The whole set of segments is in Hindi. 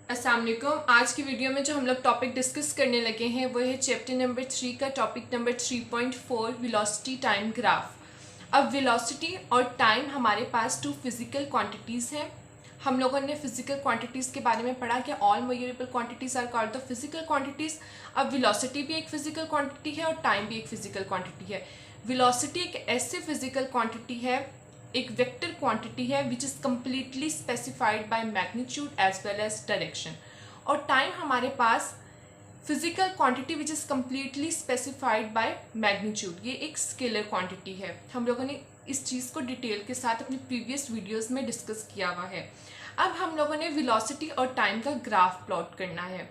अस्सलाम वालेकुम। आज की वीडियो में जो हम लोग टॉपिक डिस्कस करने लगे हैं वो है चैप्टर नंबर 3 का topic number 3.4 velocity time graph. अब वेलोसिटी और टाइम हमारे पास टू फिजिकल क्वांटिटीज़ हैं। हम लोगों ने फिजिकल क्वांटिटीज़ के बारे में पढ़ा कि all measurable quantities are called the physical quantities. अब वेलोसिटी भी एक फिजिकल क्वांटिटी है और टाइम भी एक फिजिकल क्वांटिटी है। वेलोसिटी एक ऐसी फिजिकल क्वांटिटी है, एक वेक्टर क्वांटिटी है which is completely specified by magnitude as well as direction. और टाइम हमारे पास physical quantity which is completely specified by magnitude, ये एक स्केलर क्वांटिटी है। हम लोगों ने इस चीज़ को डिटेल के साथ अपनी प्रीवियस वीडियोस में डिस्कस किया हुआ है। अब हम लोगों ने वेलोसिटी और टाइम का ग्राफ प्लॉट करना है।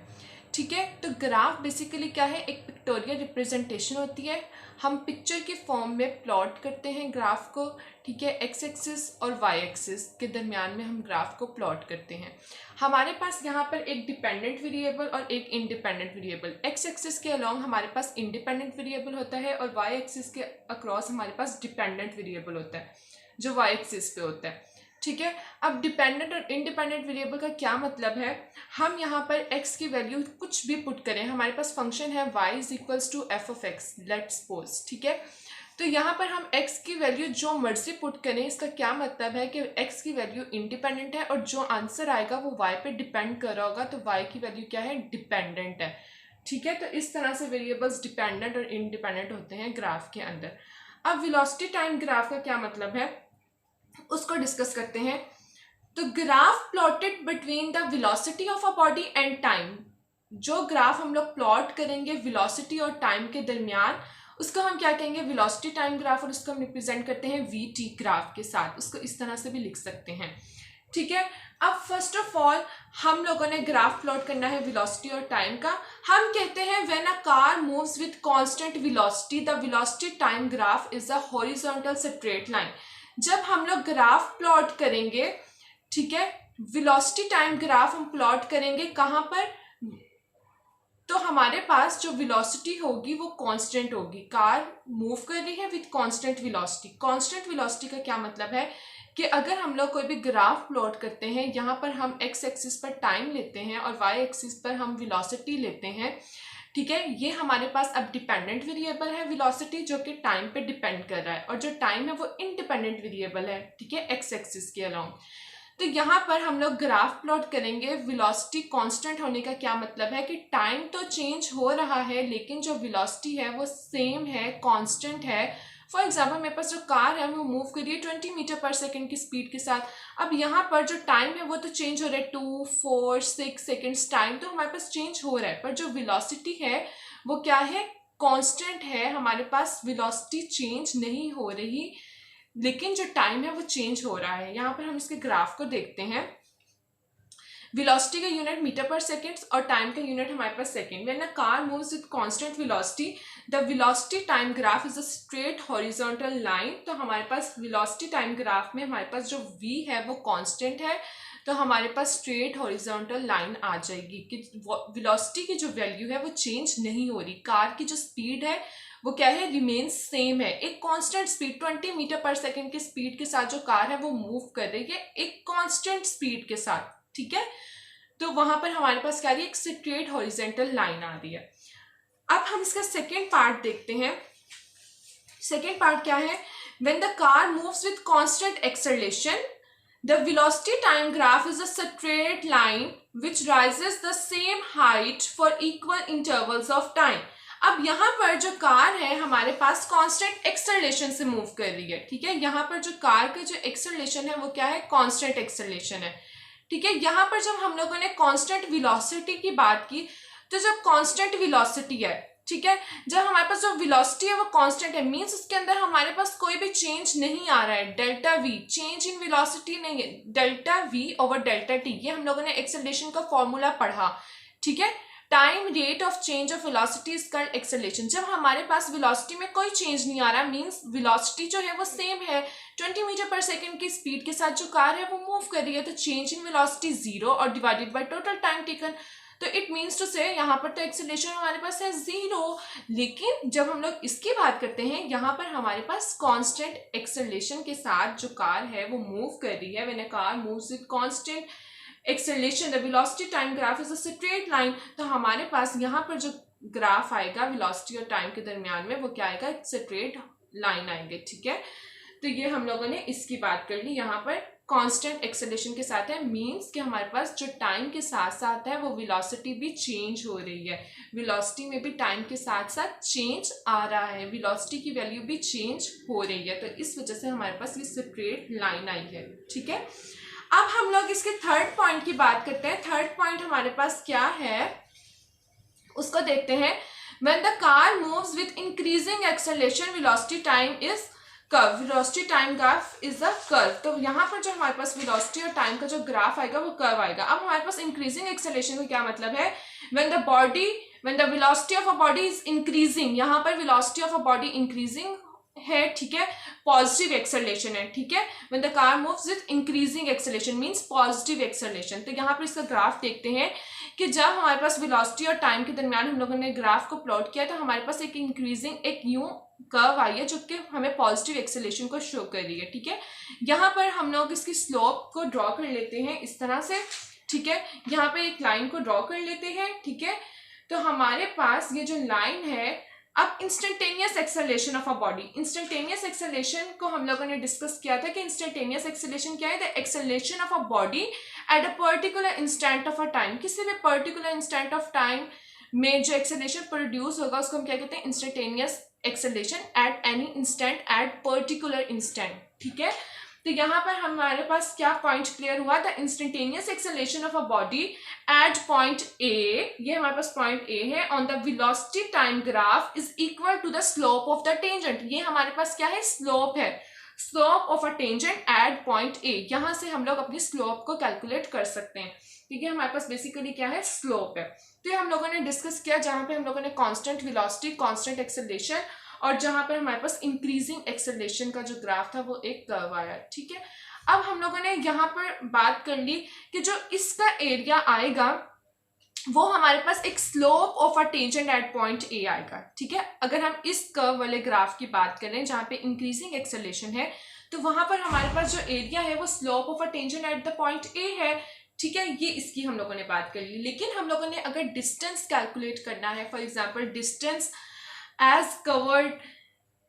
ठीक है, तो ग्राफ बेसिकली क्या है, एक पिक्टोरियल रिप्रेजेंटेशन होती है। हम पिक्चर के फॉर्म में प्लॉट करते हैं ग्राफ को। ठीक है, एक्स एक्सिस और वाई एक्सिस के दरमियान में हम ग्राफ को प्लॉट करते हैं। हमारे पास यहाँ पर एक डिपेंडेंट वेरिएबल और एक इंडिपेंडेंट वेरिएबल, एक्स एक्सिस के अलोंग हमारे पास इंडिपेंडेंट वेरिएबल होता है और वाई एक्सिस के अक्रॉस हमारे पास डिपेंडेंट वेरिएबल होता है जो वाई एक्सिस पे होता है। ठीक है, अब डिपेंडेंट और इंडिपेंडेंट वेरिएबल का क्या मतलब है, हम यहाँ पर x की वैल्यू कुछ भी पुट करें, हमारे पास फंक्शन है y is equals to f of x, let's suppose. ठीक है, तो यहाँ पर हम x की वैल्यू जो मर्जी पुट करें, इसका क्या मतलब है कि x की वैल्यू इंडिपेंडेंट है और जो आंसर आएगा वो y पे डिपेंड कर रहा होगा, तो y की वैल्यू क्या है, डिपेंडेंट है। ठीक है, तो इस तरह से वेरिएबल्स डिपेंडेंट और इंडिपेंडेंट होते हैं ग्राफ के अंदर। अब वेलोसिटी टाइम ग्राफ का क्या मतलब है उसको डिस्कस करते हैं। तो graph plotted between the velocity of a body and time, जो ग्राफ हम लोग प्लॉट करेंगे वेलोसिटी और टाइम के दरमियान, उसको हम क्या कहेंगे, वेलोसिटी टाइम ग्राफ, और उसको हम रिप्रेजेंट करते हैं वी टी ग्राफ के साथ। उसको इस तरह से भी लिख सकते हैं। ठीक है, अब फर्स्ट ऑफ ऑल हम लोगों ने ग्राफ प्लॉट करना है वेलोसिटी और टाइम का। हम कहते हैं when a car moves with constant velocity the velocity time graph is a horizontal straight line. जब हम लोग ग्राफ प्लॉट करेंगे, ठीक है, वेलोसिटी टाइम ग्राफ हम प्लॉट करेंगे कहाँ पर, तो हमारे पास जो वेलोसिटी होगी वो कांस्टेंट होगी। कार मूव कर रही है with constant velocity. Constant velocity का क्या मतलब है कि अगर हम लोग कोई भी ग्राफ प्लॉट करते हैं, यहाँ पर हम एक्स एक्सिस पर टाइम लेते हैं और वाई एक्सिस पर हम वेलोसिटी लेते हैं। ठीक है, ये हमारे पास अब डिपेंडेंट वेरिएबल है वेलोसिटी, जो कि टाइम पे डिपेंड कर रहा है, और जो टाइम है वो इंडिपेंडेंट वेरिएबल है। ठीक है, एक्स एक्सिस के अलोंग। तो यहाँ पर हम लोग ग्राफ प्लॉट करेंगे। वेलोसिटी कांस्टेंट होने का क्या मतलब है कि टाइम तो चेंज हो रहा है लेकिन जो वेलोसिटी है वो सेम है, कांस्टेंट है। फॉर एग्जाम्पल मेरे पास जो कार है वो मूव कर रही है 20 मीटर पर सेकेंड की स्पीड के साथ। अब यहाँ पर जो टाइम है वो तो चेंज हो रहा है, 2, 4, 6 सेकेंड्स टाइम तो हमारे पास चेंज हो रहा है, पर जो वेलोसिटी है वो क्या है, कांस्टेंट है। हमारे पास वेलोसिटी चेंज नहीं हो रही लेकिन जो टाइम है वो चेंज हो रहा है। यहाँ पर हम इसके ग्राफ को देखते हैं। वेलोसिटी का यूनिट मीटर पर सेकेंड और टाइम का यूनिट हमारे पास second. When a car moves with constant velocity the velocity time graph is a straight horizontal line. तो हमारे पास वेलोसिटी टाइम ग्राफ में हमारे पास जो v है वो कांस्टेंट है, तो हमारे पास स्ट्रेट हॉरिजॉन्टल लाइन आ जाएगी कि वेलोसिटी की जो वैल्यू है वो चेंज नहीं हो रही। कार की जो स्पीड है वो क्या है, रिमेन सेम है। एक constant speed 20 metre per second की स्पीड के साथ जो कार है वो मूव कर रही है एक कांस्टेंट स्पीड के साथ। ठीक है, तो वहां पर हमारे पास क्या है, एक स्ट्रेट हॉरिजॉन्टल लाइन आ रही है। अब हम इसका सेकेंड पार्ट देखते हैं। सेकेंड पार्ट क्या है, when the car moves with constant acceleration the velocity time graph is a straight line which rises the same height for equal intervals of time. अब यहाँ पर जो कार है हमारे पास कांस्टेंट एक्सेलरेशन से मूव कर रही है। ठीक है, यहाँ पर जो कार का जो एक्सेलरेशन है वो क्या है, कांस्टेंट एक्सेलरेशन है। ठीक है, यहाँ पर जब हम लोगों ने कांस्टेंट वेलोसिटी की बात की, तो जब कांस्टेंट वेलोसिटी है, ठीक है, जब हमारे पास जो वेलोसिटी है वो कांस्टेंट है, मींस उसके अंदर हमारे पास कोई भी चेंज नहीं आ रहा है। Delta we, change in velocity नहीं है, delta we over delta T, ये हम लोगों ने एक्सेलरेशन का फॉर्मूला पढ़ा। ठीक है, time rate of change of velocity is called acceleration. जब हमारे पास वेलोसिटी में कोई चेंज नहीं आ रहा, मींस वेलोसिटी जो है वो सेम है, 20 मीटर पर सेकेंड की स्पीड के साथ जो कार है वो मूव कर रही है, तो चेंज इन वेलोसिटी 0 और divided by total time taken, तो इट मीन्स टू से यहाँ पर तो एक्सेलरेशन हमारे पास है 0। लेकिन जब हम लोग इसकी बात करते हैं, यहाँ पर हमारे पास कांस्टेंट एक्सेलरेशन के साथ जो कार है वो मूव कर रही है। When a car moves with constant acceleration, the velocity time graph is a straight line. तो हमारे पास यहाँ पर जो ग्राफ आएगा वेलोसिटी और टाइम के दरमियान में, वो क्या आएगा, एक स्ट्रेट लाइन आएंगे, ठीक है। तो ये हम लोगों ने इसकी बात कर ली। यहाँ पर कांस्टेंट एक्सेलरेशन के साथ है, मींस कि हमारे पास जो टाइम के साथ साथ है वो वेलोसिटी भी चेंज हो रही है, वेलोसिटी में भी टाइम के साथ साथ चेंज आ रहा है, वेलोसिटी की वैल्यू भी चेंज हो रही है। तो इस वजह से हमारे पास ये स्ट्रेट लाइन आई है, ठीक है। अब हम लोग इसके थर्ड पॉइंट की बात करते हैं। थर्ड पॉइंट हमारे पास क्या है उसको देखते हैं। When the car moves with increasing acceleration, velocity time is curve. Velocity time graph is a curve. तो यहाँ पर जो हमारे पास velocity और time का जो ग्राफ आएगा वो कर्व आएगा। अब हमारे पास increasing acceleration का क्या मतलब है? When the velocity of a body is increasing, यहाँ पर velocity of a body increasing है, ठीक है, पॉजिटिव एक्सेलरेशन है, ठीक है। When the car moves with increasing acceleration means positive acceleration. तो यहाँ पर इसका ग्राफ देखते हैं कि जब हमारे पास वेलोसिटी और टाइम के दरमियान हम लोगों ने ग्राफ को प्लॉट किया तो हमारे पास एक इंक्रीजिंग एक यूं कर्व आई है जो कि हमें पॉजिटिव एक्सेलरेशन को शो कर रही है, ठीक है। यहाँ पर हम लोग इसकी स्लोप को ड्रॉ कर लेते हैं इस तरह से, ठीक है। यहाँ पर एक लाइन को ड्रॉ कर लेते हैं, ठीक है। तो हमारे पास ये जो लाइन है, अब instantaneous acceleration of a body, instantaneous acceleration को हम लोगों ने डिस्कस किया था कि इंस्टेंटेनियस एक्सेलरेशन क्या है, the acceleration of a body at a particular instant of a time. किसी भी पर्टिकुलर इंस्टेंट ऑफ टाइम में जो एक्सेलरेशन प्रोड्यूस होगा उसको हम क्या कहते हैं, instantaneous acceleration at any instant at particular instant, ठीक है। तो यहाँ पर हमारे पास क्या पॉइंट क्लियर हुआ, the instantaneous acceleration of a body at point a, ये हमारे पास पॉइंट ए है, on the velocity time graph is equal to the slope of the tangent. ये हमारे पास क्या है, स्लोप है, slope of a tangent at point a. यहाँ से हम लोग अपनी स्लोप को कैलकुलेट कर सकते हैं, ठीक है। हमारे पास बेसिकली क्या है, स्लोप है। तो ये हम लोगों ने डिस्कस किया जहाँ पे हम लोगों ने कांस्टेंट वेलोसिटी, कांस्टेंट एक्सेलरेशन और जहां पर हमारे पास इंक्रीजिंग एक्सेलरेशन का जो ग्राफ था वो एक कर्व आया, ठीक है। अब हम लोगों ने यहाँ पर बात कर ली कि जो इसका एरिया आएगा वो हमारे पास एक slope of a tangent at point ए आएगा, ठीक है। अगर हम इस कर्व वाले ग्राफ की बात करें जहाँ पे इंक्रीजिंग एक्सेलरेशन है तो वहां पर हमारे पास जो एरिया है वो slope of a tangent at the point a है, ठीक है। ये इसकी हम लोगों ने बात कर ली। लेकिन हम लोगों ने अगर डिस्टेंस कैलकुलेट करना है, for example distance as covered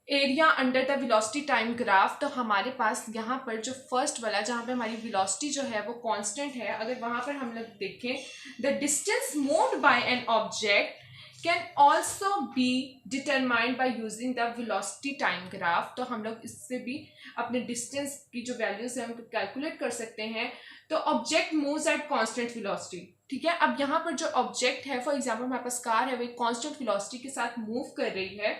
area under the velocity time graph, तो हमारे पास यहाँ पर जो फर्स्ट वाला जहाँ पे हमारी वेलोसिटी जो है वो कांस्टेंट है, अगर वहाँ पर हम लोग देखें, the distance moved by an object can also be determined by using the velocity time graph. तो हम लोग इससे भी अपने डिस्टेंस की जो वैल्यूज है हम कैलकुलेट कर सकते हैं। तो object moves at constant velocity, ठीक है। अब यहाँ पर जो ऑब्जेक्ट है, फॉर एग्जाम्पल हमारे पास कार है, वो एक कांस्टेंट वेलोसिटी के साथ मूव कर रही है।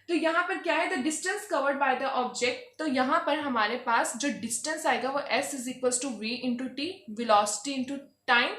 तो यहाँ पर क्या है, the distance covered by the object. तो यहाँ पर हमारे पास जो डिस्टेंस आएगा वो s is equals to v into T, velocity into time,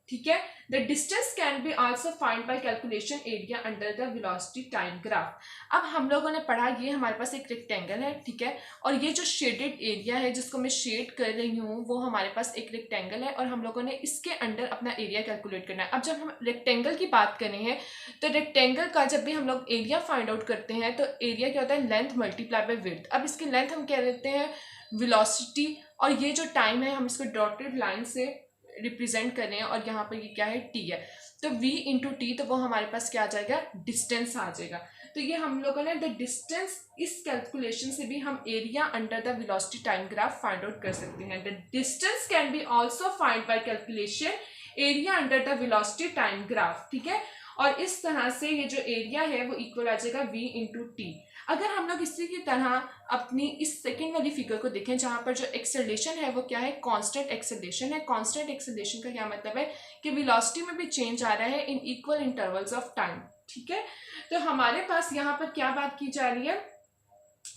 ठीक है। The distance can be also find by calculation area under the velocity time graph. अब हम लोगों ने पढ़ा ये हमारे पास एक रेक्टेंगल है, ठीक है, और ये जो शेडेड एरिया है जिसको मैं शेड कर रही हूँ वो हमारे पास एक रेक्टेंगल है और हम लोगों ने इसके अंडर अपना एरिया कैलकुलेट करना है। अब जब हम रेक्टेंगल की बात कर रहे हैं तो रेक्टेंगल का जब भी हम लोग एरिया फाइंड आउट करते हैं तो एरिया क्या होता है, लेंथ मल्टीप्लाई बाय विड्थ। अब इसकी लेंथ हम क्या लेते हैं, वेलोसिटी, और ये जो टाइम है हम इसको डॉटेड लाइन से रिप्रेजेंट कर रहे हैं और यहाँ पर ये क्या है, टी है। तो v इंटू टी, तो वो हमारे पास क्या आ जाएगा, डिस्टेंस आ जाएगा। तो ये हम लोगों ने द डिस्टेंस, इस कैलकुलेशन से भी हम area under the velocity time graph find out कर सकते हैं। The distance can be also find by calculation area under the velocity time graph, ठीक है। और इस तरह से ये जो एरिया है वो इक्वल आ जाएगा v इंटू टी। अगर हम लोग इसी की तरह अपनी इस सेकेंड वाली फिगर को देखें जहाँ पर जो एक्सेलरेशन है वो क्या है, कांस्टेंट एक्सेलरेशन है। कांस्टेंट एक्सेलरेशन का क्या मतलब है कि वेलोसिटी में भी चेंज आ रहा है in equal intervals of time, ठीक है। तो हमारे पास यहाँ पर क्या बात की जा रही है,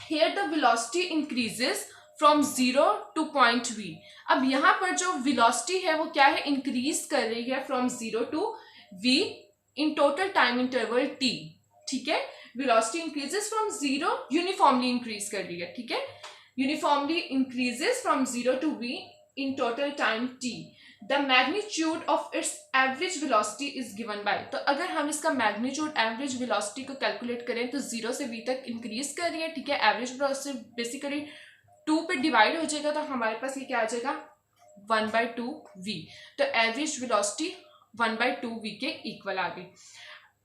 here the velocity increases from 0 two point v। अब यहाँ पर जो वेलोसिटी है वो क्या है, इंक्रीज कर रही है from 0 to v in total time interval t, ठीक है। Velocity increases from 0, uniformly increase कर रही है, ठीक है, uniformly increases from 0 to v in total time t। The magnitude of its average velocity is given by. तो अगर हम इसका मैग्नीट्यूड एवरेज वेलोसिटी को कैलकुलेट करें तो 0 से v तक इंक्रीज कर रही है, ठीक है। एवरेज वेलोसिटी बेसिकली 2 पे डिवाइड हो जाएगा तो हमारे पास ये क्या आ जाएगा, 1/2v। तो एवरेज वेलोसिटी 1/2v के इक्वल आ गई।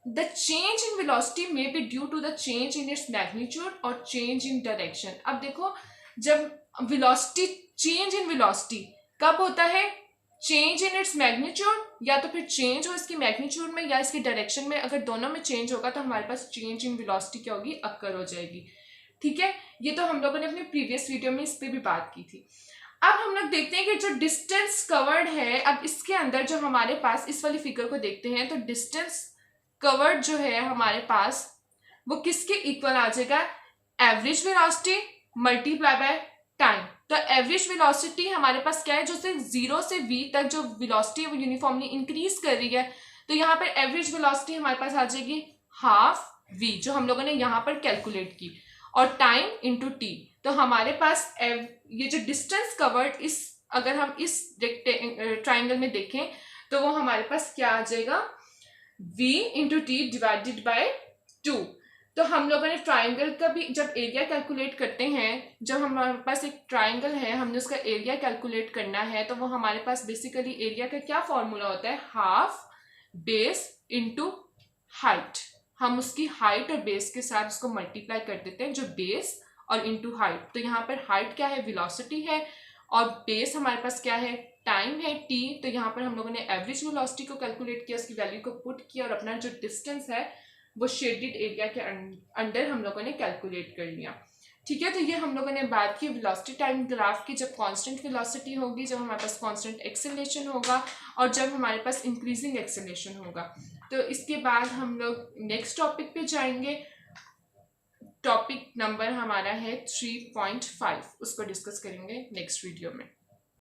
The change in velocity may be due to the change in its magnitude और change in direction। अब देखो, जब velocity change in velocity कब होता है? change in its magnitude, या तो फिर change हो इसकी magnitude में या इसकी direction में। अगर दोनों में change होगा तो हमारे पास change in velocity क्या होगी? occur हो जाएगी। ठीक है, ये तो हम लोगों ने अपने प्रीवियस वीडियो में इस पे भी बात की थी। अब हम लोग देखते हैं कि जो डिस्टेंस कवर्ड है, अब इसके अंदर जो हमारे पास इस वाली फिगर को देखते हैं तो डिस्टेंस कवर्ड जो है हमारे पास वो किसके इक्वल आ जाएगा? Average velocity multiply by time. तो एवरेज वेलोसिटी हमारे पास क्या है? जो से 0 से v तक जो वेलोसिटी है वो यूनिफॉर्मली इंक्रीज कर रही है, तो यहाँ पर एवरेज वेलोसिटी हमारे पास आ जाएगी हाफ v, जो हम लोगों ने यहाँ पर कैलकुलेट की, और टाइम इंटू टी। तो हमारे पास ये जो डिस्टेंस कवर्ड इस, अगर हम इस ट्राइंगल में देखें तो वो हमारे पास क्या आ जाएगा? v into T divided by 2। तो हम लोगों ने ट्राइंगल का भी जब एरिया कैलकुलेट करते हैं, जब हमारे पास एक ट्राइंगल है, हमने उसका एरिया कैलकुलेट करना है, तो वो हमारे पास बेसिकली एरिया का क्या फॉर्मूला होता है? Half base into height. हम उसकी हाइट और बेस के साथ उसको मल्टीप्लाई कर देते हैं, जो बेस और इंटू हाइट। तो यहाँ पर हाइट क्या है? वेलोसिटी है, और बेस हमारे पास क्या है? टाइम है t। तो यहाँ पर हम लोगों ने एवरेज वेलोसिटी को कैलकुलेट किया, उसकी वैल्यू को पुट किया, और अपना जो डिस्टेंस है वो शेडेड एरिया के अंडर हम लोगों ने कैलकुलेट कर लिया। ठीक है, तो ये हम लोगों ने बात की वेलोसिटी टाइम ग्राफ की। जब कांस्टेंट वेलोसिटी होगी, जब हमारे पास कांस्टेंट एक्सेलरेशन होगा, और जब हमारे पास इंक्रीजिंग एक्सेलरेशन होगा। तो इसके बाद हम लोग नेक्स्ट टॉपिक पे जाएंगे। टॉपिक नंबर हमारा है 3.5, उसको डिस्कस करेंगे नेक्स्ट वीडियो में।